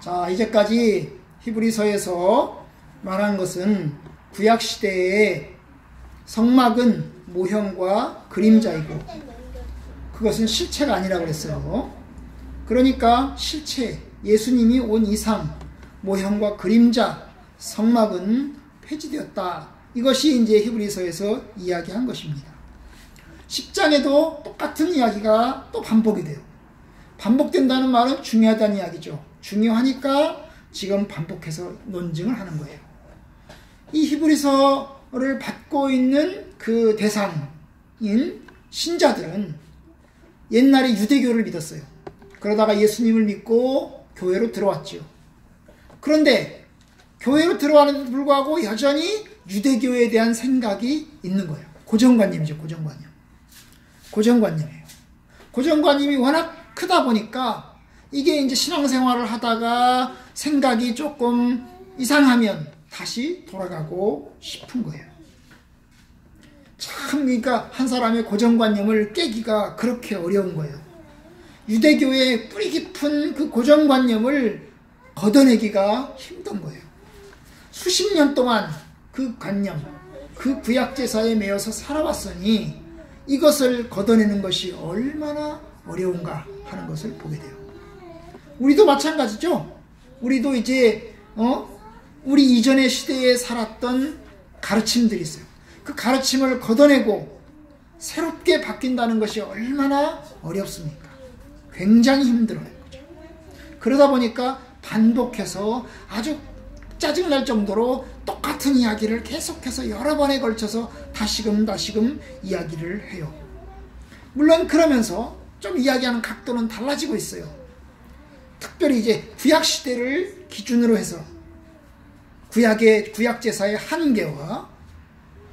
자, 이제까지 히브리서에서 말한 것은 구약시대의 성막은 모형과 그림자이고 그것은 실체가 아니라고 그랬어요. 그러니까 실체, 예수님이 온 이상, 모형과 그림자, 성막은 폐지되었다. 이것이 이제 히브리서에서 이야기한 것입니다. 10장에도 똑같은 이야기가 또 반복이 돼요. 반복된다는 말은 중요하다는 이야기죠. 중요하니까 지금 반복해서 논증을 하는 거예요. 이 히브리서를 받고 있는 그 대상인 신자들은 옛날에 유대교를 믿었어요. 그러다가 예수님을 믿고 교회로 들어왔죠. 그런데 교회로 들어왔는데도 불구하고 여전히 유대교에 대한 생각이 있는 거예요. 고정관념이죠. 고정관념이에요. 고정관념이 워낙 크다 보니까 이게 이제 신앙생활을 하다가 생각이 조금 이상하면 다시 돌아가고 싶은 거예요. 참, 그러니까 한 사람의 고정관념을 깨기가 그렇게 어려운 거예요. 유대교의 뿌리 깊은 그 고정관념을 걷어내기가 힘든 거예요. 수십 년 동안 그 관념, 그 구약제사에 매여서 살아왔으니 이것을 걷어내는 것이 얼마나 어려운가 하는 것을 보게 돼요. 우리도 마찬가지죠. 우리도 이제 우리 이전의 시대에 살았던 가르침들이 있어요. 그 가르침을 걷어내고 새롭게 바뀐다는 것이 얼마나 어렵습니까? 굉장히 힘들어요. 그러다 보니까 반복해서 아주 짜증날 정도로 똑같은 이야기를 계속해서 여러 번에 걸쳐서 다시금 이야기를 해요. 물론 그러면서 좀 이야기하는 각도는 달라지고 있어요. 특별히 이제 구약시대를 기준으로 해서 구약제사의 한계와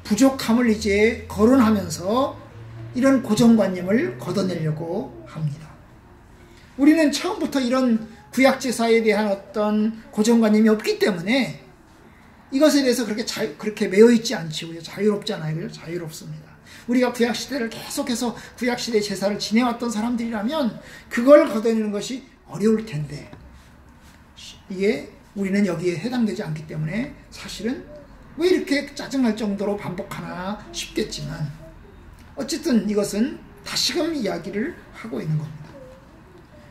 부족함을 이제 거론하면서 이런 고정관념을 걷어내려고 합니다. 우리는 처음부터 이런 구약제사에 대한 어떤 고정관념이 없기 때문에 이것에 대해서 그렇게 매여있지 않지요. 자유롭잖아요. 그죠? 자유롭습니다. 우리가 구약시대를 계속해서 구약시대 제사를 지내왔던 사람들이라면 그걸 걷어내는 것이 어려울 텐데 이게 우리는 여기에 해당되지 않기 때문에 사실은 왜 이렇게 짜증날 정도로 반복하나 싶겠지만 어쨌든 이것은 다시금 이야기를 하고 있는 겁니다.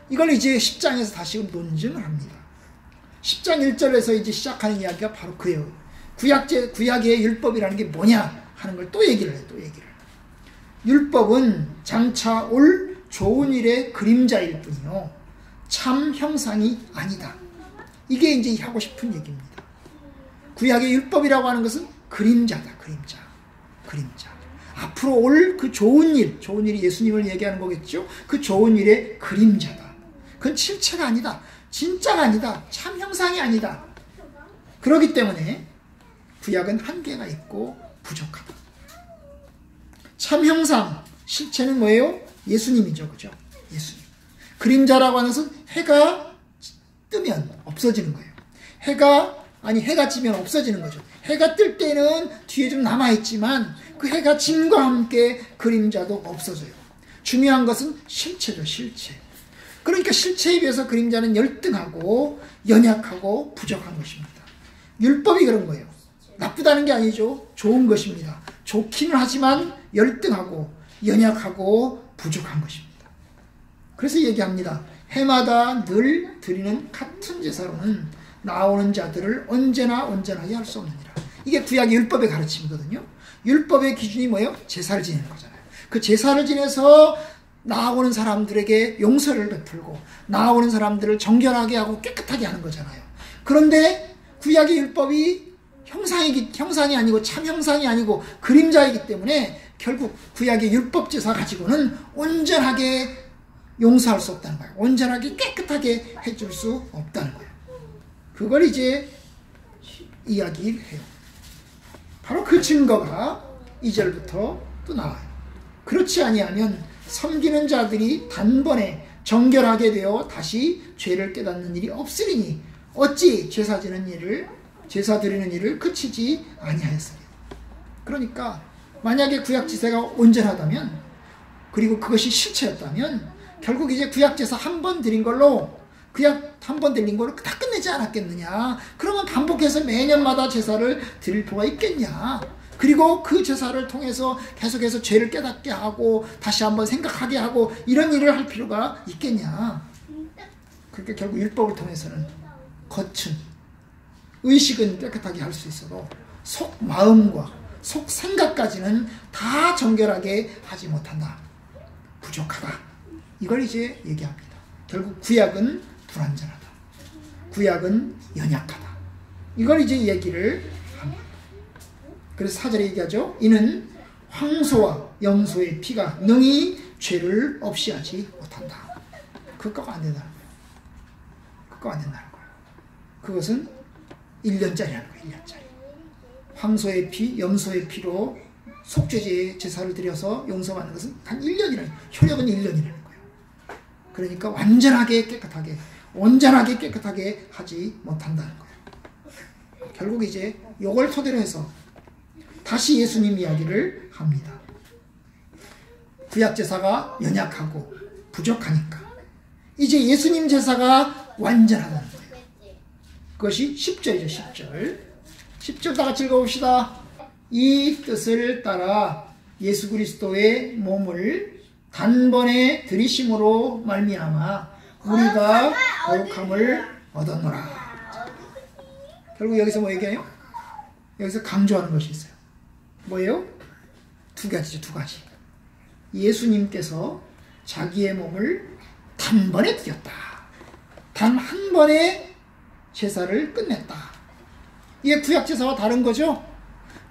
이걸 이제 10장에서 다시금 논증을 합니다. 10장 1절에서 이제 시작하는 이야기가 바로 그예요. 구약의 율법이라는 게 뭐냐 하는 걸 또 얘기를 해요. 율법은 장차 올 좋은 일의 그림자일 뿐이요 참 형상이 아니다. 이게 이제 하고 싶은 얘기입니다. 구약의 율법이라고 하는 것은 그림자다. 그림자. 앞으로 올 그 좋은 일이 예수님을 얘기하는 거겠죠. 그 좋은 일의 그림자다. 그건 실체가 아니다. 진짜가 아니다. 참 형상이 아니다. 그렇기 때문에 구약은 한계가 있고 부족하다. 참 형상, 실체는 뭐예요? 예수님이죠. 그죠? 예수님. 그림자라고 하는 것은 해가 뜨면 없어지는 거예요. 해가 지면 없어지는 거죠. 해가 뜰 때는 뒤에 좀 남아있지만 그 해가 짐과 함께 그림자도 없어져요. 중요한 것은 실체죠. 실체. 그러니까 실체에 비해서 그림자는 열등하고 연약하고 부족한 것입니다. 율법이 그런 거예요. 나쁘다는 게 아니죠. 좋은 것입니다. 좋기는 하지만 열등하고 연약하고 부족한 것입니다. 그래서 얘기합니다. 해마다 늘 드리는 같은 제사로는 나오는 자들을 언제나 온전하게 할 수 없느니라. 이게 구약의 율법의 가르침이거든요. 율법의 기준이 뭐예요? 제사를 지내는 거잖아요. 그 제사를 지내서 나오는 사람들에게 용서를 베풀고 나오는 사람들을 정결하게 하고 깨끗하게 하는 거잖아요. 그런데 구약의 율법이 형상이 아니고 참 형상이 아니고 그림자이기 때문에 결국 구약의 율법 제사 가지고는 온전하게 용서할 수 없다는 거예요. 온전하게 깨끗하게 해줄 수 없다는 거예요. 그걸 이제 이야기해요. 바로 그 증거가 2절부터 또 나와요. 그렇지 아니하면 섬기는 자들이 단번에 정결하게 되어 다시 죄를 깨닫는 일이 없으리니 어찌 제사 드리는 일을 그치지 아니하였으리. 그러니까 만약에 구약 제사가 온전하다면 그리고 그것이 실체였다면 결국 이제 구약 제사 한 번 드린 걸로 구약 한 번 드린 거를 다 끝내지 않았겠느냐. 그러면 반복해서 매년마다 제사를 드릴 필요가 있겠냐. 그리고 그 제사를 통해서 계속해서 죄를 깨닫게 하고 다시 한번 생각하게 하고 이런 일을 할 필요가 있겠냐. 그러니까 결국 율법을 통해서는 겉은 의식은 깨끗하게 할 수 있어도 속 마음과 속 생각까지는 다 정결하게 하지 못한다. 부족하다. 이걸 이제 얘기합니다. 결국 구약은 불완전하다. 구약은 연약하다. 이걸 이제 얘기를 합니다. 그래서 4절에 얘기하죠. 이는 황소와 염소의 피가 능히 죄를 없이 하지 못한다. 그거가 안 된다는 거예요. 그거 안 된다는 거예요. 그것은 1년짜리라는 거예요. 1년짜리. 황소의 피, 염소의 피로 속죄제의 제사를 드려서 용서받는 것은 단 1년이라는 거예요. 효력은 1년이라는 거예요. 그러니까 완전하게 깨끗하게, 온전하게 깨끗하게 하지 못한다는 거예요. 결국 이제 이걸 토대로 해서 다시 예수님 이야기를 합니다. 구약 제사가 연약하고 부족하니까 이제 예수님 제사가 완전하다는 거예요. 그것이 10절이죠. 10절. 10절 다 같이 읽어봅시다. 이 뜻을 따라 예수 그리스도의 몸을 단번에 들이심으로 말미암아 우리가 거룩함을 얻었노라. 결국 여기서 뭐 얘기해요? 여기서 강조하는 것이 있어요. 뭐예요? 두 가지죠. 두 가지. 예수님께서 자기의 몸을 단번에 드렸다. 단 한 번에 제사를 끝냈다. 이게 구약 제사와 다른 거죠.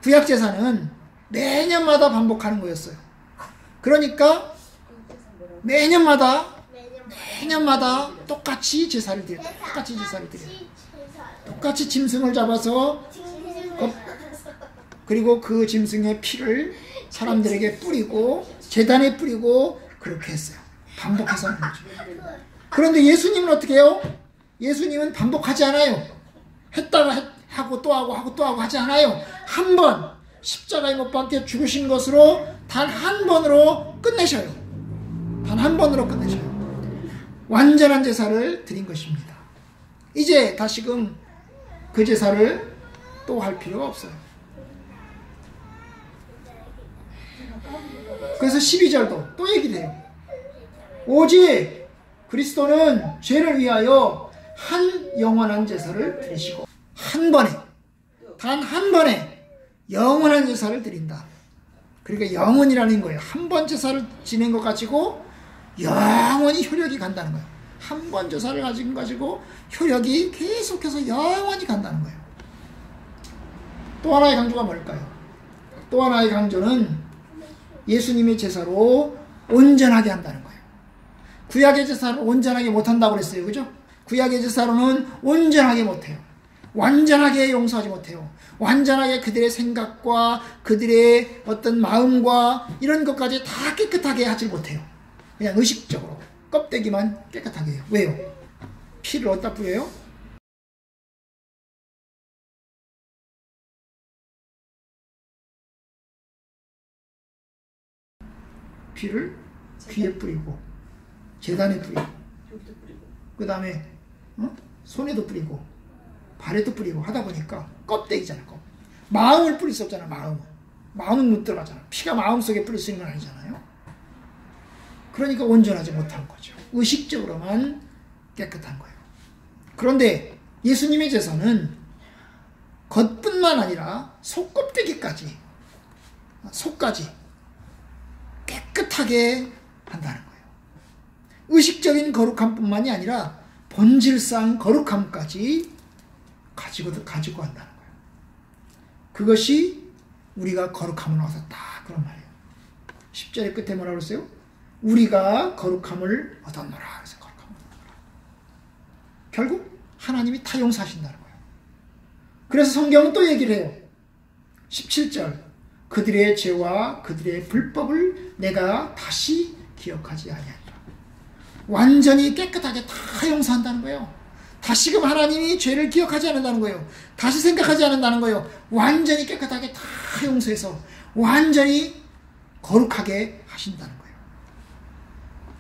구약 제사는 매년마다 반복하는 거였어요. 그러니까 매년마다 똑같이 제사를 드렸다. 똑같이 제사를 드려요. 똑같이 짐승을 잡아서 그리고 그 짐승의 피를 사람들에게 뿌리고 제단에 뿌리고 그렇게 했어요. 반복해서 하는 거죠. 그런데 예수님은 어떻게 해요? 예수님은 반복하지 않아요. 했다가 하고 또 하고 또 하고 하지 않아요. 한 번 십자가에 못 박혀 죽으신 것으로 단 한 번으로 끝내셔요. 단 한 번으로 끝내셔요. 완전한 제사를 드린 것입니다. 이제 다시금 그 제사를 또 할 필요가 없어요. 그래서 12절도 또 얘기를 해요. 오직 그리스도는 죄를 위하여 한 영원한 제사를 드리시고 한 번에 단 한 번에 영원한 제사를 드린다. 그러니까 영원이라는 거예요. 한 번 제사를 지낸 것 가지고 영원히 효력이 간다는 거예요. 한 번 제사를 가지고 효력이 계속해서 영원히 간다는 거예요. 또 하나의 강조가 뭘까요? 또 하나의 강조는 예수님의 제사로 온전하게 한다는 거예요. 구약의 제사로 온전하게 못한다고 그랬어요. 그죠? 구약의 제사로는 온전하게 못해요. 완전하게 용서하지 못해요. 완전하게 그들의 생각과 그들의 어떤 마음과 이런 것까지 다 깨끗하게 하지 못해요. 그냥 의식적으로 껍데기만 깨끗하게 해요. 왜요? 피를 어디다 뿌려요? 피를 귀에 뿌리고 제단에 뿌리고 그 다음에 손에도 뿌리고 발에도 뿌리고 하다 보니까 껍데기잖아요. 마음을 뿌릴 수 없잖아요. 마음은 못 들어가잖아요. 피가 마음속에 뿌릴 수 있는 건 아니잖아요. 그러니까 온전하지 못한 거죠. 의식적으로만 깨끗한 거예요. 그런데 예수님의 제사는 겉뿐만 아니라 속껍데기까지 속까지 깨끗하게 한다는 거예요. 의식적인 거룩함뿐만이 아니라 본질상 거룩함까지 가지고 한다는 거예요. 그것이 우리가 거룩함을 얻었다. 그런 말이에요. 10절의 끝에 뭐라고 그랬어요? 우리가 거룩함을 얻었노라. 그래서 거룩함을 얻었노라. 결국 하나님이 다 용서하신다는 거예요. 그래서 성경은 또 얘기를 해요. 17절 그들의 죄와 그들의 불법을 내가 다시 기억하지 아니하리라. 완전히 깨끗하게 다 용서한다는 거예요. 다시금 하나님이 죄를 기억하지 않는다는 거예요. 다시 생각하지 않는다는 거예요. 완전히 깨끗하게 다 용서해서 완전히 거룩하게 하신다는 거예요.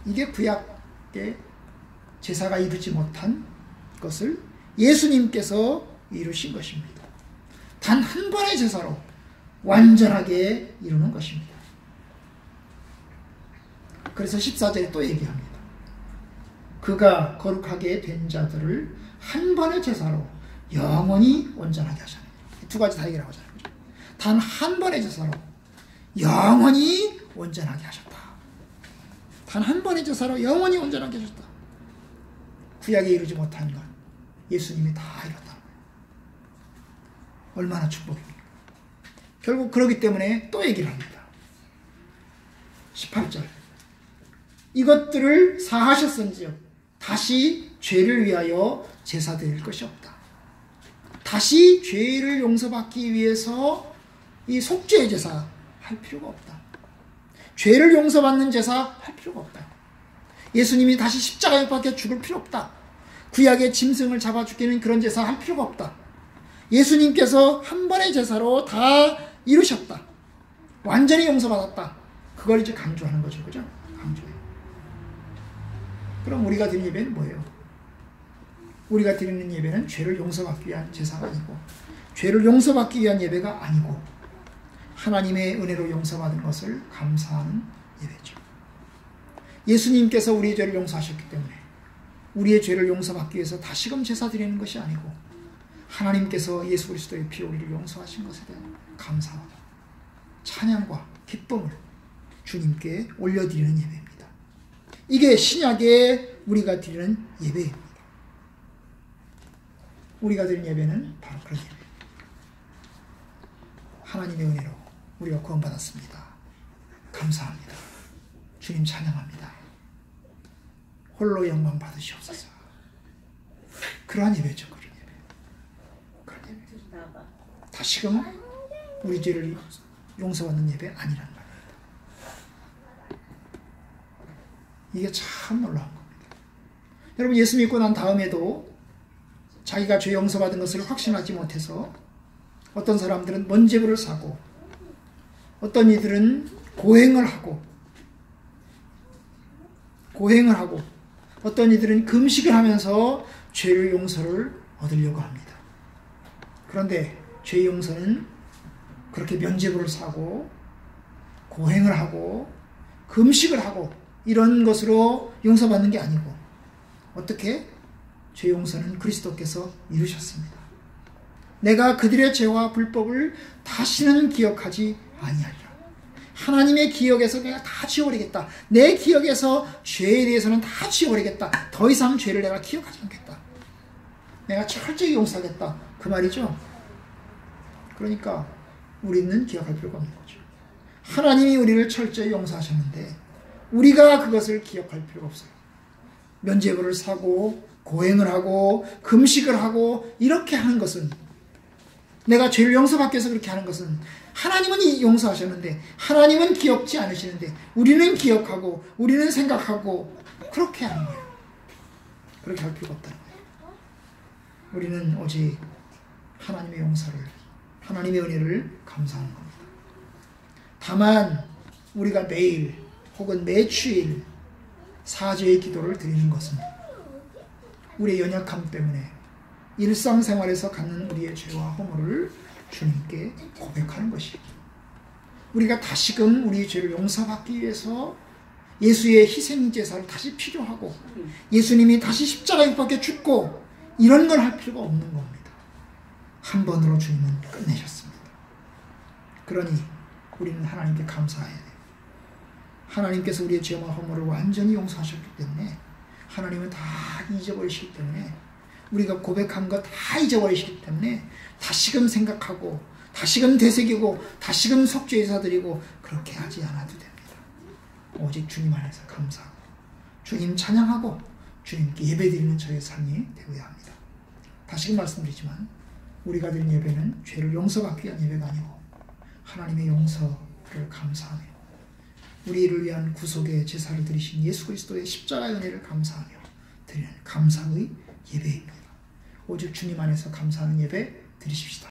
이게 구약의 제사가 이루지 못한 것을 예수님께서 이루신 것입니다. 단 한 번의 제사로 완전하게 이루는 것입니다. 그래서 14절에 또 얘기합니다. 그가 거룩하게 된 자들을 한 번의 제사로 영원히 온전하게 하셨네. 두 가지 다 얘기를 하잖아요. 단 한 번의 제사로 영원히 온전하게 하셨다. 단 한 번의 제사로 영원히 온전하게 하셨다. 구약에 이루지 못한 것 예수님이 다 이뤘다는 거예요. 얼마나 축복입니까? 결국 그러기 때문에 또 얘기를 합니다. 18절 이것들을 사하셨은즉 다시 죄를 위하여 제사 드릴 것이 없다. 다시 죄를 용서받기 위해서 이 속죄의 제사 할 필요가 없다. 죄를 용서받는 제사 할 필요가 없다. 예수님이 다시 십자가에 못 박혀 죽을 필요 없다. 구약의 짐승을 잡아 죽이는 그런 제사 할 필요가 없다. 예수님께서 한 번의 제사로 다 이루셨다. 완전히 용서받았다. 그걸 이제 강조하는 거죠. 그죠? 강조해요. 그럼 우리가 드리는 예배는 뭐예요? 우리가 드리는 예배는 죄를 용서받기 위한 제사가 아니고 죄를 용서받기 위한 예배가 아니고 하나님의 은혜로 용서받은 것을 감사하는 예배죠. 예수님께서 우리의 죄를 용서하셨기 때문에 우리의 죄를 용서받기 위해서 다시금 제사 드리는 것이 아니고 하나님께서 예수 그리스도의 피로 우리를 용서하신 것에 대한 감사와 찬양과 기쁨을 주님께 올려드리는 예배입니다. 이게 신약에 우리가 드리는 예배입니다. 우리가 드리는 예배는 바로 그런 예배입니다. 하나님의 은혜로 우리가 구원받았습니다. 감사합니다. 주님 찬양합니다. 홀로 영광 받으시옵소서. 그러한 예배죠. 그런 예배. 그런 예배. 다시금 우리 죄를 용서받는 예배 아니란 말입니다. 이게 참 놀라운 겁니다. 여러분 예수 믿고 난 다음에도 자기가 죄 용서받은 것을 확신하지 못해서 어떤 사람들은 먼지부를 사고 어떤 이들은 고행을 하고 어떤 이들은 금식을 하면서 죄의 용서를 얻으려고 합니다. 그런데 죄의 용서는 그렇게 면죄부를 사고 고행을 하고 금식을 하고 이런 것으로 용서받는 게 아니고 어떻게? 죄 용서는 그리스도께서 이루셨습니다. 내가 그들의 죄와 불법을 다시는 기억하지 아니하리라. 하나님의 기억에서 내가 다 지워버리겠다. 내 기억에서 죄에 대해서는 다 지워버리겠다. 더 이상 죄를 내가 기억하지 않겠다. 내가 철저히 용서하겠다. 그 말이죠. 그러니까 우리는 기억할 필요가 없는 거죠. 하나님이 우리를 철저히 용서하셨는데 우리가 그것을 기억할 필요가 없어요. 면죄부를 사고 고행을 하고 금식을 하고 이렇게 하는 것은 내가 죄를 용서받기 위해서 그렇게 하는 것은 하나님은 용서하셨는데 하나님은 기억지 않으시는데 우리는 기억하고 우리는 생각하고 그렇게 하는 거예요. 그렇게 할 필요가 없다는 거예요. 우리는 오직 하나님의 용서를 하나님의 은혜를 감사하는 겁니다. 다만 우리가 매일 혹은 매주일 사죄의 기도를 드리는 것은 우리의 연약함 때문에 일상생활에서 갖는 우리의 죄와 허물을 주님께 고백하는 것입니다. 우리가 다시금 우리의 죄를 용서받기 위해서 예수의 희생제사를 다시 필요하고 예수님이 다시 십자가에 못 박혀 죽고 이런 걸 할 필요가 없는 겁니다. 한 번으로 주님은 끝내셨습니다. 그러니 우리는 하나님께 감사해야 돼요. 하나님께서 우리의 죄와 허물을 완전히 용서하셨기 때문에 하나님은 다 잊어버리시기 때문에 우리가 고백한 거 다 잊어버리시기 때문에 다시금 생각하고 다시금 되새기고 다시금 속죄제사 드리고 그렇게 하지 않아도 됩니다. 오직 주님 안에서 감사하고 주님 찬양하고 주님께 예배드리는 저의 삶이 되어야 합니다. 다시금 말씀드리지만 우리가 드린 예배는 죄를 용서받기 위한 예배가 아니고 하나님의 용서를 감사하며 우리를 위한 구속의 제사를 드리신 예수 그리스도의 십자가의 은혜를 감사하며 드리는 감사의 예배입니다. 오직 주님 안에서 감사하는 예배 드리십시다.